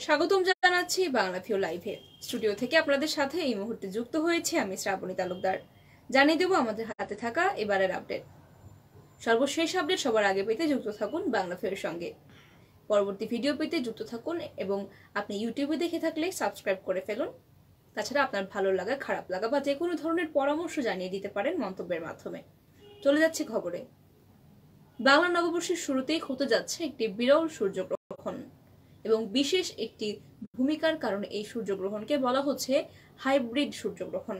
স্বাগতম জানাচ্ছি বাংলাভিউ লাইভে। স্টুডিও থেকে আপনাদের সাথে এই মুহূর্তে যুক্ত হয়েছে আমি শ্রাবণী তালুকদার। জানিয়ে দেব আমাদের হাতে থাকা এবারের আপডেট। সর্বশেষ আপডেট সবার আগে পেতে যুক্ত থাকুন বাংলাভিউর সঙ্গে। পরবর্তী ভিডিও পেতে যুক্ত থাকুন এবং আপনি ইউটিউবে দেখে থাকলে সাবস্ক্রাইব করে ফেলুন। তাছাড়া আপনার ভালো লাগা, খারাপ লাগা বা যে কোনো ধরনের পরামর্শ জানিয়ে দিতে পারেন মন্তব্যের মাধ্যমে। চলে যাচ্ছে খবরে। বাংলা নববর্ষের শুরুতেই হতে যাচ্ছে একটি বিরল সূর্যগ্রহণ এবং বিশেষ একটি ভূমিকার কারণে এই সূর্যগ্রহণকে বলা হচ্ছে হাইব্রিড সূর্যগ্রহণ,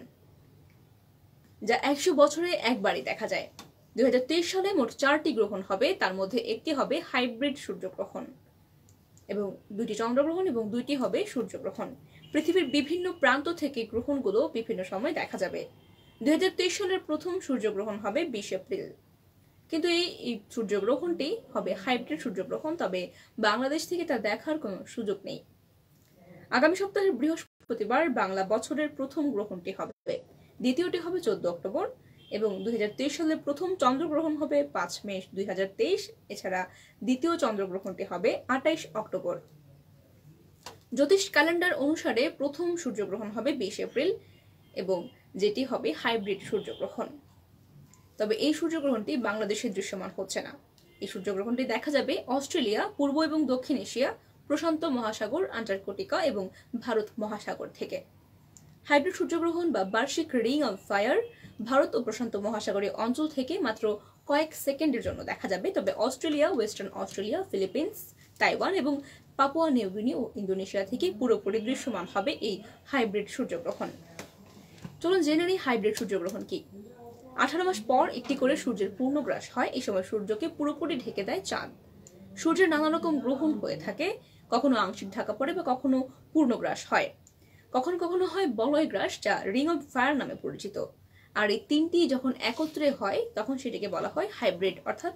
যা 100 বছরে একবারই দেখা যায়। 2023 সালে মোট 4টি গ্রহণ হবে, তার মধ্যে একটি হবে হাইব্রিড সূর্যগ্রহণ এবং 2টি চন্দ্রগ্রহণ এবং 2টি হবে সূর্যগ্রহণ। পৃথিবীর বিভিন্ন প্রান্ত থেকে গ্রহণগুলো বিভিন্ন সময় দেখা যাবে। 2023 সালের প্রথম সূর্যগ্রহণ হবে 20 এপ্রিল, কিন্তু এই সূর্যগ্রহণটি হবে হাইব্রিড সূর্যগ্রহণ, তবে বাংলাদেশ থেকে তা দেখার কোনো সুযোগ নেই। আগামী সপ্তাহের বৃহস্পতিবার বাংলা বছরের প্রথম গ্রহণটি হবে, দ্বিতীয়টি হবে 14 অক্টোবর এবং 2023 সালের প্রথম চন্দ্রগ্রহণ হবে 5 মে 2023। এছাড়া দ্বিতীয় চন্দ্রগ্রহণটি হবে 28 অক্টোবর। জ্যোতিষ ক্যালেন্ডার অনুসারে প্রথম সূর্যগ্রহণ হবে 20 এপ্রিল এবং যেটি হবে হাইব্রিড সূর্যগ্রহণ। তবে এই সূর্যগ্রহণটি বাংলাদেশে দৃশ্যমান হচ্ছে না। এই সূর্যগ্রহণটি দেখা যাবে অস্ট্রেলিয়া, পূর্ব এবং দক্ষিণ এশিয়া, প্রশান্ত মহাসাগর, আন্টার্কটিকা এবং ভারত মহাসাগর থেকে। হাইব্রিড সূর্যগ্রহণ বা বার্ষিক রিং অফ ফায়ার ভারত ও প্রশান্ত মহাসাগরীয় অঞ্চল থেকে মাত্র কয়েক সেকেন্ডের জন্য দেখা যাবে, তবে Australia, western Australia, Philippines, Taiwan এবং পাপুয়া নিউ গিনি ও ইন্দোনেশিয়া থেকে পুরোপুরি দৃশ্যমান হবে এই হাইব্রিড সূর্যগ্রহণ। চলুন জেনে নিই হাইব্রিড সূর্যগ্রহণ কি। 18 মাস পর একটি করে সূর্যের পূর্ণগ্রাস হয়। এই সময় সূর্যকে পুরোপুরি ঢেকে দেয় চাঁদ। সূর্যের নানা রকম গ্রহণ হয়ে থাকে, কখনো আংশিক ঢাকা পড়ে বা কখনো পূর্ণগ্রাস হয়, কখনো কখনো হয় বলয় গ্রাস, যা রিং অফ ফায়ার নামে পরিচিত। আর এই তিনটি যখন একত্রে হয় তখন সেটিকে বলা হয় হাইব্রিড, অর্থাৎ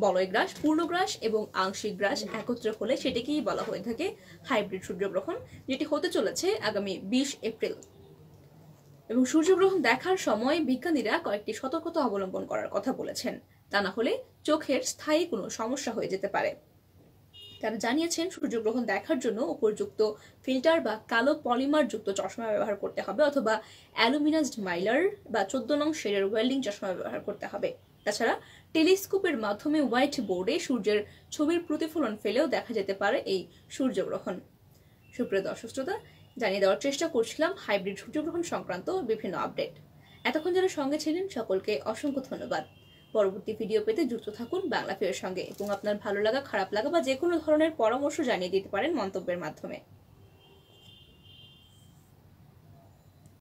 বলয় গ্রাস, পূর্ণগ্রাস এবং আংশিক গ্রাস একত্রে হলে সেটিকেই বলা হয়ে থাকে হাইব্রিড সূর্যগ্রহণ, যেটি হতে চলেছে আগামী 20 এপ্রিল। এবং সূর্যগ্রহণ দেখার সময় বিজ্ঞানীরা কয়েকটি সতর্কতা অবলম্বন করার কথা বলেছেন, তা না হলে চোখের স্থায়ী কোনো সমস্যা হয়ে যেতে পারে। তারা জানিয়েছেন সূর্যগ্রহণ দেখার জন্য উপযুক্ত ফিল্টার বা কালো পলিমার যুক্ত চশমা ব্যবহার করতে হবে, অথবা অ্যালুমিনাইজড মাইলার বা 14 নং শেডের ওয়েল্ডিং চশমা ব্যবহার করতে হবে। তাছাড়া টেলিস্কোপের মাধ্যমে হোয়াইট বোর্ডে সূর্যের ছবির প্রতিফলন ফেলেও দেখা যেতে পারে এই সূর্যগ্রহণ। সুপ্রিয় দর্শক শ্রোতা, জানিয়ে দেওয়ার চেষ্টা করছিলাম হাইব্রিড সূর্যগ্রহণ সংক্রান্ত বিভিন্ন আপডেট। এতক্ষণ যারা সঙ্গে ছিলেন সকলকে অসংখ্য ধন্যবাদ। পরবর্তী ভিডিও পেতে যুক্ত থাকুন বাংলাভিউর সঙ্গে এবং আপনার ভালো লাগা, খারাপ লাগা বা যে কোনো ধরনের পরামর্শ জানিয়ে দিতে পারেন মন্তব্যের মাধ্যমে।